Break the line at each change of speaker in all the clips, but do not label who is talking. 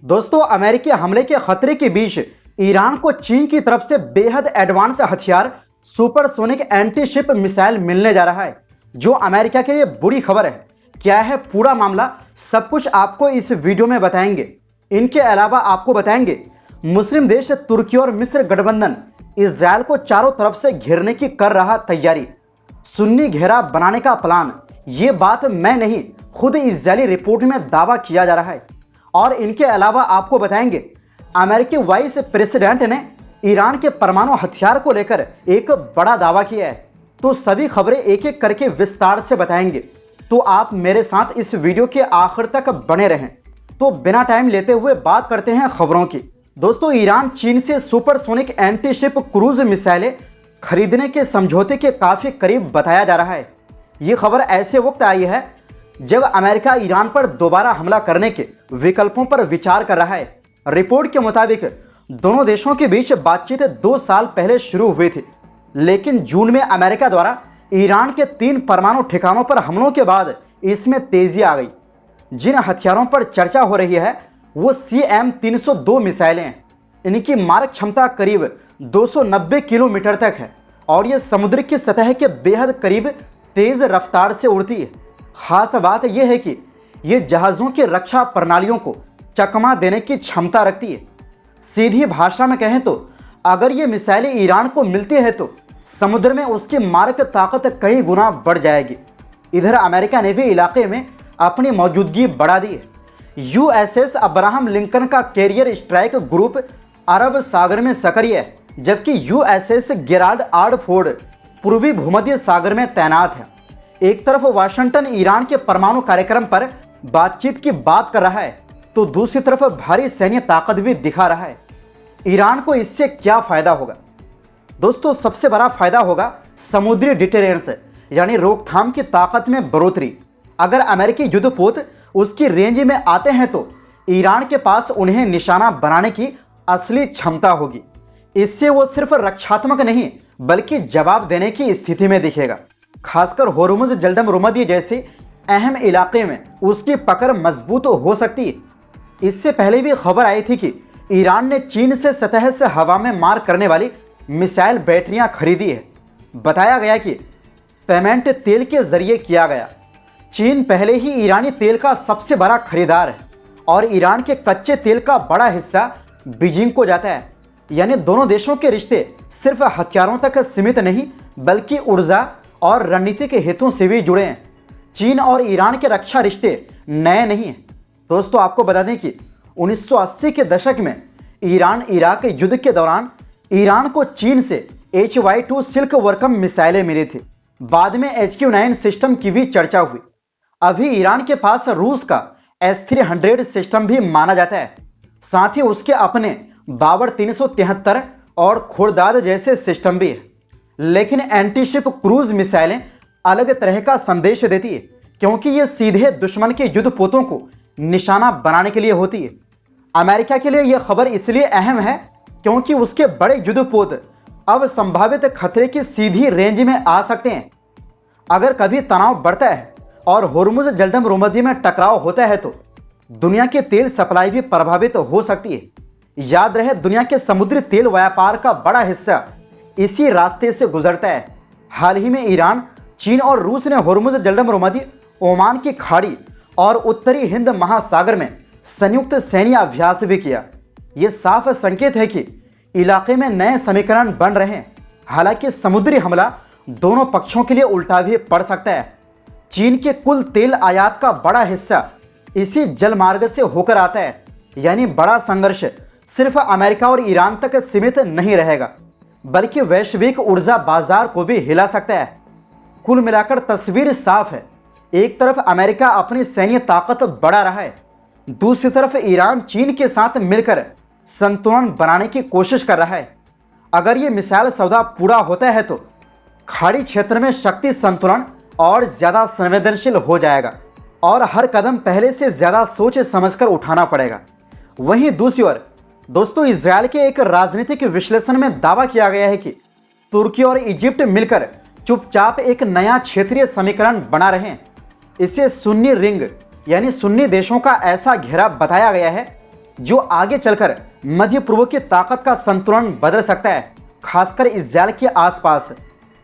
दोस्तों, अमेरिकी हमले के खतरे के बीच ईरान को चीन की तरफ से बेहद एडवांस हथियार सुपरसोनिक एंटी शिप मिसाइल मिलने जा रहा है, जो अमेरिका के लिए बुरी खबर है। क्या है पूरा मामला, सब कुछ आपको इस वीडियो में बताएंगे। इनके अलावा आपको बताएंगे मुस्लिम देश तुर्की और मिस्र गठबंधन इजरायल को चारों तरफ से घेरने की कर रहा तैयारी, सुन्नी घेरा बनाने का प्लान। ये बात मैं नहीं, खुद इजरायली रिपोर्ट में दावा किया जा रहा है। और इनके अलावा आपको बताएंगे अमेरिकी वाइस प्रेसिडेंट ने ईरान के परमाणु हथियार को लेकर एक बड़ा दावा किया है। तो सभी खबरें एक एक करके विस्तार से बताएंगे, तो आप मेरे साथ इस वीडियो के आखिर तक बने रहें। तो बिना टाइम लेते हुए बात करते हैं खबरों की। दोस्तों, ईरान चीन से सुपरसोनिक एंटी शिप क्रूज मिसाइलें खरीदने के समझौते के काफी करीब बताया जा रहा है। यह खबर ऐसे वक्त आई है जब अमेरिका ईरान पर दोबारा हमला करने के विकल्पों पर विचार कर रहा है। रिपोर्ट के मुताबिक दोनों देशों के बीच बातचीत 2 साल पहले शुरू हुई थी, लेकिन जून में अमेरिका द्वारा ईरान के 3 परमाणु ठिकानों पर हमलों के बाद इसमें तेजी आ गई। जिन हथियारों पर चर्चा हो रही है वो CM-302 मिसाइलें हैं। इनकी मारक क्षमता करीब 290 किलोमीटर तक है और ये समुद्र की सतह के बेहद करीब तेज रफ्तार से उड़ती है। खास बात यह है कि ये जहाजों की रक्षा प्रणालियों को चकमा देने की क्षमता रखती है। सीधी भाषा में कहें तो अगर ये मिसाइलें ईरान को मिलती है तो समुद्र में उसकी मारक ताकत कई गुना बढ़ जाएगी। इधर अमेरिका ने भी इलाके में अपनी मौजूदगी बढ़ा दी है। USS अब्राहम लिंकन का कैरियर स्ट्राइक ग्रुप अरब सागर में सक्रिय है, जबकि USS गेराल्ड आर फोर्ड पूर्वी भूमध्य सागर में तैनात है। एक तरफ वाशिंगटन ईरान के परमाणु कार्यक्रम पर बातचीत की बात कर रहा है, तो दूसरी तरफ भारी सैन्य ताकत भी दिखा रहा है। ईरान को इससे क्या फायदा होगा? दोस्तों, सबसे बड़ा फायदा होगा समुद्री डिटेरेंस, यानी रोकथाम की ताकत में बढ़ोतरी। अगर अमेरिकी युद्धपोत उसकी रेंज में आते हैं तो ईरान के पास उन्हें निशाना बनाने की असली क्षमता होगी। इससे वो सिर्फ रक्षात्मक नहीं बल्कि जवाब देने की स्थिति में दिखेगा। खासकर होर्मुज जलडम रुमदी जैसे अहम इलाके में उसकी पकड़ मजबूत हो सकती है। इससे पहले भी खबर आई थी कि ईरान ने चीन से सतह से हवा में मार करने वाली मिसाइल बैटरियां खरीदी है। बताया गया कि पेमेंट तेल के जरिए किया गया। चीन पहले ही ईरानी तेल का सबसे बड़ा खरीदार है और ईरान के कच्चे तेल का बड़ा हिस्सा बीजिंग को जाता है। यानी दोनों देशों के रिश्ते सिर्फ हथियारों तक सीमित नहीं बल्कि ऊर्जा और रणनीतिक हितों से भी जुड़े हैं। चीन और ईरान के रक्षा रिश्ते नए नहीं हैं। दोस्तों, आपको बता दें कि 1980 के दशक में ईरान इराक युद्ध के दौरान ईरान को चीन से HY-2 सिल्क वर्कम मिसाइलें मिली थी। बाद में HQ-9 सिस्टम की भी चर्चा हुई। अभी ईरान के पास रूस का S-300 सिस्टम भी माना जाता है। साथ ही उसके अपने बाबर 373 और खोड़दाद जैसे सिस्टम भी है। लेकिन एंटी शिप क्रूज मिसाइलें अलग तरह का संदेश देती है, क्योंकि ये सीधे दुश्मन के युद्धपोतों को निशाना बनाने के लिए होती है। अमेरिका के लिए यह खबर इसलिए अहम है क्योंकि उसके बड़े युद्धपोत अब संभावित खतरे की सीधी रेंज में आ सकते हैं। अगर कभी तनाव बढ़ता है और होर्मुज जलडम रुमदी में टकराव होता है तो दुनिया की तेल सप्लाई भी प्रभावित हो सकती है। याद रहे, दुनिया के समुद्री तेल व्यापार का बड़ा हिस्सा इसी रास्ते से गुजरता है। हाल ही में ईरान, चीन और रूस ने होर्मुज जलडम रुमदी, ओमान की खाड़ी और उत्तरी हिंद महासागर में संयुक्त सैन्य अभ्यास भी किया। यह साफ संकेत है कि इलाके में नए समीकरण बन रहे हैं। हालांकि समुद्री हमला दोनों पक्षों के लिए उल्टा भी पड़ सकता है। चीन के कुल तेल आयात का बड़ा हिस्सा इसी जलमार्ग से होकर आता है, यानी बड़ा संघर्ष सिर्फ अमेरिका और ईरान तक सीमित नहीं रहेगा बल्कि वैश्विक ऊर्जा बाजार को भी हिला सकता है। कुल मिलाकर तस्वीर साफ है। एक तरफ अमेरिका अपनी सैन्य ताकत बढ़ा रहा है, दूसरी तरफ ईरान चीन के साथ मिलकर संतुलन बनाने की कोशिश कर रहा है। अगर यह मिसाइल सौदा पूरा होता है तो खाड़ी क्षेत्र में शक्ति संतुलन और ज्यादा संवेदनशील हो जाएगा और हर कदम पहले से ज्यादा सोच समझकर उठाना पड़ेगा। वहीं दूसरी ओर दोस्तों, इजरायल के एक राजनीतिक विश्लेषण में दावा किया गया है कि तुर्की और इजिप्ट मिलकर चुपचाप एक नया क्षेत्रीय समीकरण बना रहे हैं। इसे सुन्नी रिंग यानी सुन्नी देशों का ऐसा घेरा बताया गया है जो आगे चलकर मध्य पूर्व की ताकत का संतुलन बदल सकता है, खासकर इजरायल के आसपास।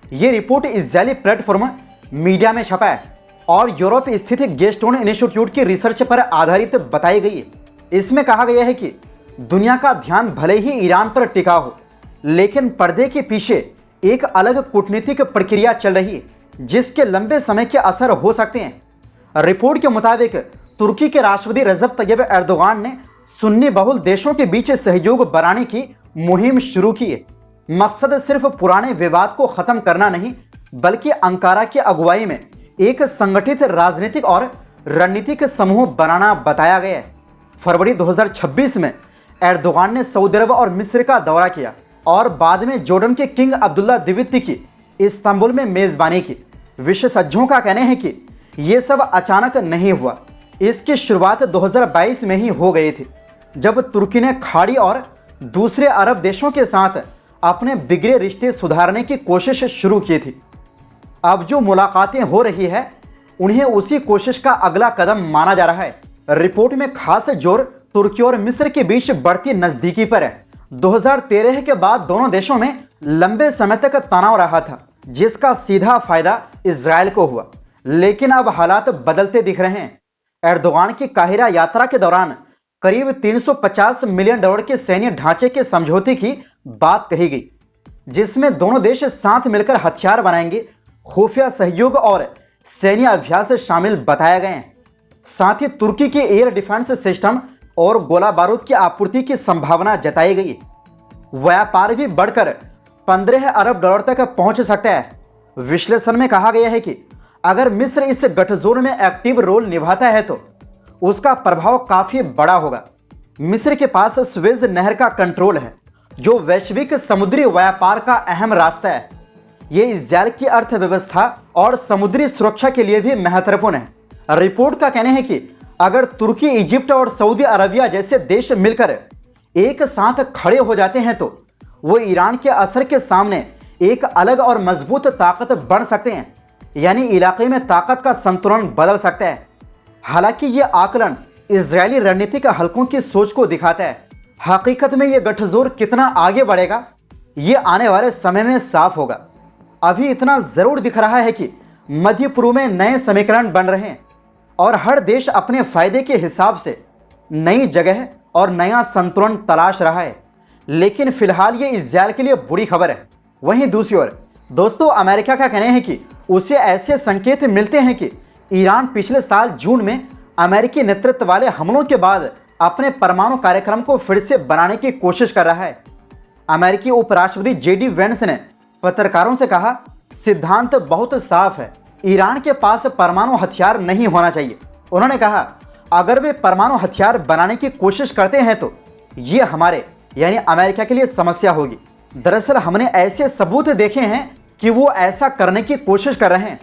यह रिपोर्ट इजरायली प्लेटफॉर्म मीडिया में छपा है और यूरोप स्थित गेस्टोन इंस्टीट्यूट की रिसर्च पर आधारित बताई गई है। इसमें कहा गया है कि दुनिया का ध्यान भले ही ईरान पर टिका हो, लेकिन पर्दे के पीछे एक अलग कूटनीतिक प्रक्रिया चल रही है, जिसके लंबे समय के असर हो सकते हैं। रिपोर्ट के मुताबिक तुर्की के राष्ट्रपति रजब तैयब एर्दोगान ने सुन्नी बहुल देशों के बीच सहयोग बढ़ाने की मुहिम शुरू की है। मकसद सिर्फ पुराने विवाद को खत्म करना नहीं, बल्कि अंकारा की अगुवाई में एक संगठित राजनीतिक और रणनीतिक समूह बनाना बताया गया है। फरवरी 2026 में एर्दोगान ने सऊदी अरब और मिस्र का दौरा किया और बाद में जॉर्डन के किंग अब्दुल्ला द्वितीय की इस्तांबुल में मेजबानी की। विशेषज्ञों का कहना है कि यह सब अचानक नहीं हुआ। इसकी शुरुआत 2022 में ही हो गई थी, जब तुर्की ने खाड़ी और दूसरे अरब देशों के साथ अपने बिगड़े रिश्ते सुधारने की कोशिश शुरू की थी। अब जो मुलाकातें हो रही है, उन्हें उसी कोशिश का अगला कदम माना जा रहा है। रिपोर्ट में खास जोर तुर्की और मिस्र के बीच बढ़ती नजदीकी पर है। 2013 के बाद दोनों देशों में लंबे समय तक तनाव रहा था, जिसका सीधा फायदा इजरायल को हुआ। लेकिन अब हालात बदलते दिख रहे हैं। एर्दोगान की काहिरा यात्रा के दौरान करीब $350 मिलियन के सैन्य ढांचे के समझौते की बात कही गई, जिसमें दोनों देश साथ मिलकर हथियार बनाएंगे। खुफिया सहयोग और सैन्य अभ्यास शामिल बताए गए हैं। साथ ही तुर्की के एयर डिफेंस सिस्टम और गोला बारूद की आपूर्ति की संभावना जताई गई। व्यापार भी बढ़कर $15 अरब तक पहुंच सकता है। विश्लेषण में कहा गया है कि अगर मिस्र इस गठजोड़ में एक्टिव रोल निभाता है तो उसका प्रभाव काफी बड़ा होगा। मिस्र के पास स्वेज नहर का कंट्रोल है, जो वैश्विक समुद्री व्यापार का अहम रास्ता है। यह इजरायल की अर्थव्यवस्था और समुद्री सुरक्षा के लिए भी महत्वपूर्ण है। रिपोर्ट का कहना है कि अगर तुर्की, इजिप्ट और सऊदी अरबिया जैसे देश मिलकर एक साथ खड़े हो जाते हैं तो वो ईरान के असर के सामने एक अलग और मजबूत ताकत बन सकते हैं, यानी इलाके में ताकत का संतुलन बदल सकता है। हालांकि ये आकलन इजरायली रणनीतिक हलकों की सोच को दिखाता है। हकीकत में यह गठजोड़ कितना आगे बढ़ेगा, ये आने वाले समय में साफ होगा। अभी इतना जरूर दिख रहा है कि मध्य पूर्व में नए समीकरण बन रहे हैं और हर देश अपने फायदे के हिसाब से नई जगह और नया संतुलन तलाश रहा है। लेकिन फिलहाल ये इजरायल के लिए बुरी खबर है। वहीं दूसरी ओर दोस्तों, अमेरिका का कहना है कि उसे ऐसे संकेत मिलते हैं कि ईरान पिछले साल जून में अमेरिकी नेतृत्व वाले हमलों के बाद अपने परमाणु कार्यक्रम को फिर से बनाने की कोशिश कर रहा है। अमेरिकी उपराष्ट्रपति JD वेंस ने पत्रकारों से कहा, सिद्धांत बहुत साफ है, ईरान के पास परमाणु हथियार नहीं होना चाहिए। उन्होंने कहा, अगर वे परमाणु हथियार बनाने की कोशिश करते हैं तो ये हमारे यानी अमेरिका के लिए समस्या होगी। दरअसल हमने ऐसे सबूत देखे हैं कि वो ऐसा करने की कोशिश कर रहे हैं।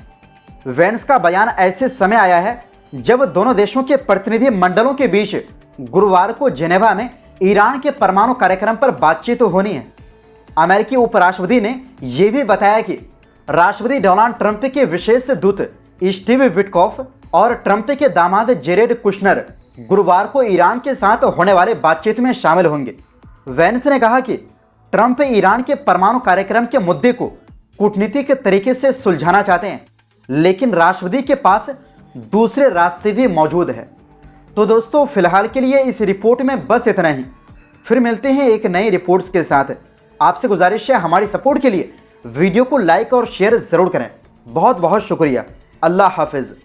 वेंस का बयान ऐसे समय आया है जब दोनों देशों के प्रतिनिधि मंडलों के बीच गुरुवार को जेनेवा में ईरान के परमाणु कार्यक्रम पर बातचीत होनी है। अमेरिकी उपराष्ट्रपति ने यह भी बताया कि राष्ट्रपति डोनाल्ड ट्रंप के विशेष दूत स्टीव विटकॉफ और ट्रंप के दामाद जेरेड कुशनर गुरुवार को ईरान के साथ होने वाले बातचीत में शामिल होंगे। वेंस ने कहा कि ट्रंप ईरान के परमाणु कार्यक्रम के मुद्दे को कूटनीतिक तरीके से सुलझाना चाहते हैं, लेकिन राष्ट्रपति के पास दूसरे रास्ते भी मौजूद है। तो दोस्तों, फिलहाल के लिए इस रिपोर्ट में बस इतना ही। फिर मिलते हैं एक नई रिपोर्ट्स के साथ। आपसे गुजारिश है, हमारी सपोर्ट के लिए वीडियो को लाइक और शेयर जरूर करें। बहुत बहुत शुक्रिया। अल्लाह हाफिज।